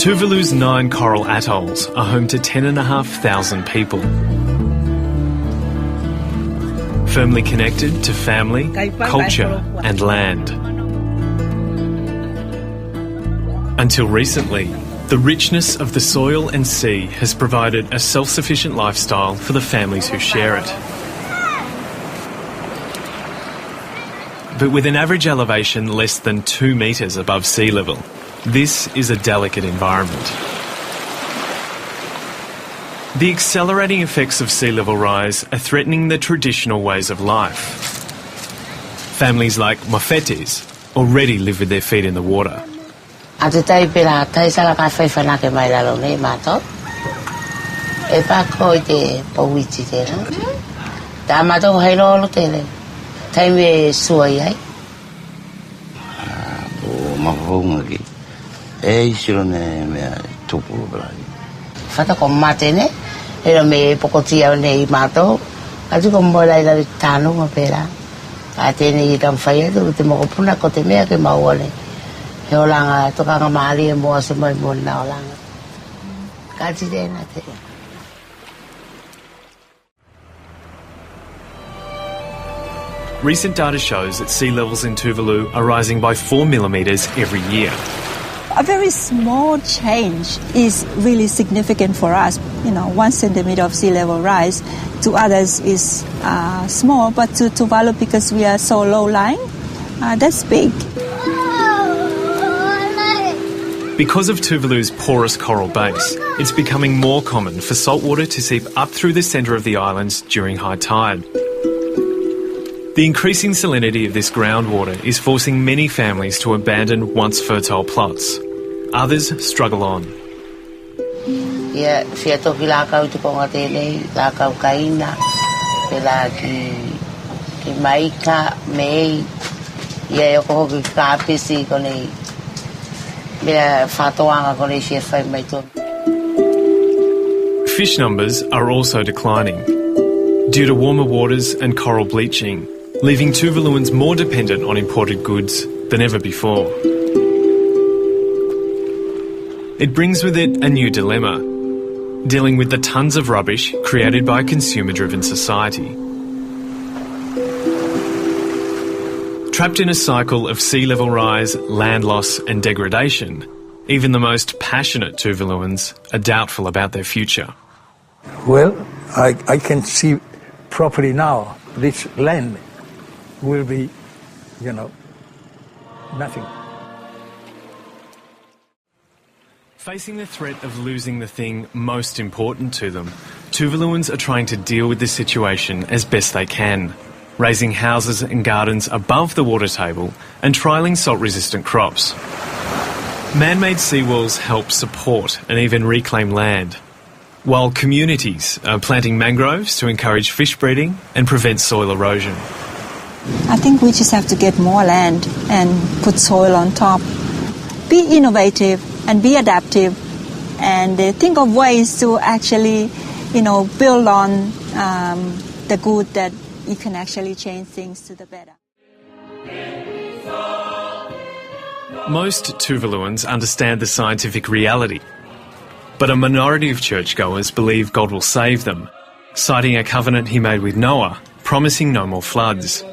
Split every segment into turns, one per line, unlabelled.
Tuvalu's 9 coral atolls are home to 10,500 people. Firmly connected to family, culture and land. Until recently, the richness of the soil and sea has provided a self-sufficient lifestyle for the families who share it. But with an average elevation less than 2 metres above sea level, this is a delicate environment. The accelerating effects of sea level rise are threatening the traditional ways of life. Families like Mofetis already live with their feet in the water.
Fata con matene era me pocotia nei mato azu con bola ila tano mapera atene itam faya tu te mo puna ko te me ke maole he olanga to ka mali mo se mo na olanga ka ti de na te.
Recent data shows that sea levels in Tuvalu are rising by 4 millimetres every year.
A very small change is really significant for us. 1 centimetre of sea level rise to others is small, but to Tuvalu, because we are so low-lying, that's big.
Because of Tuvalu's porous coral base, it's becoming more common for saltwater to seep up through the centre of the islands during high tide. The increasing salinity of this groundwater is forcing many families to abandon once fertile plots. Others struggle on.
Yeah, sia to kilakau tu ko ngatele, lakau kaina, pela ki maika mei, ia ko ki kapisi ko nei. Bela fatoanga ko nei sia fai mai to.
Fish numbers are also declining due to warmer waters and coral bleaching, leaving Tuvaluans more dependent on imported goods than ever before. It brings with it a new dilemma, dealing with the tons of rubbish created by a consumer-driven society. Trapped in a cycle of sea level rise, land loss and degradation, even the most passionate Tuvaluans are doubtful about their future.
Well, I can see properly now this land will be, nothing.
Facing the threat of losing the thing most important to them, Tuvaluans are trying to deal with this situation as best they can, raising houses and gardens above the water table and trialling salt-resistant crops. Man-made seawalls help support and even reclaim land, while communities are planting mangroves to encourage fish breeding and prevent soil erosion.
I think we just have to get more land and put soil on top. Be innovative and be adaptive, and think of ways to actually, build on the good, that you can actually change things to the better.
Most Tuvaluans understand the scientific reality, but a minority of churchgoers believe God will save them, citing a covenant he made with Noah, promising no more floods.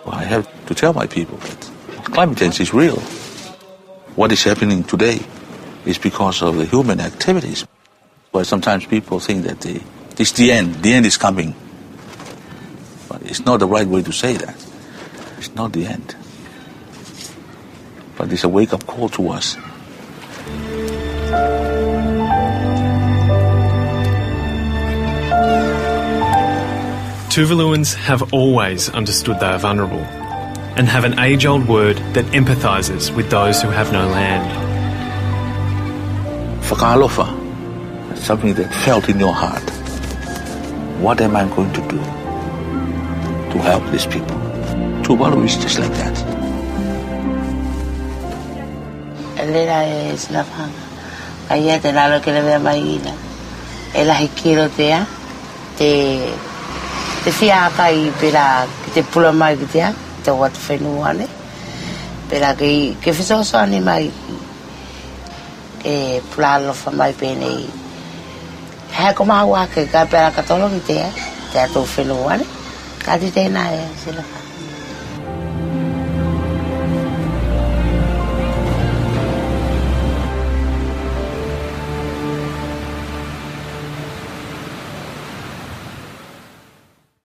I have to tell my people that climate change is real. What is happening today is because of the human activities. But sometimes people think that it's the end is coming. But it's not the right way to say that. It's not the end. But it's a wake-up call to us.
Tuvaluans have always understood they are vulnerable and have an age-old word that empathises with those who have no land.
Whakaalofa, something that felt in your heart. What am I going to do to help these people? Tuvalu is just like that.
Elera es la fanga. Kaya te lalo que le vea maina. Ela hikiro te fiaka I pela te pula mai kia te wat fenuane pela ke fiso so ani mai e plalo fa mai pene he ko ma wa ke ka pera ka tolo ki te to felo wale ka di te na e sila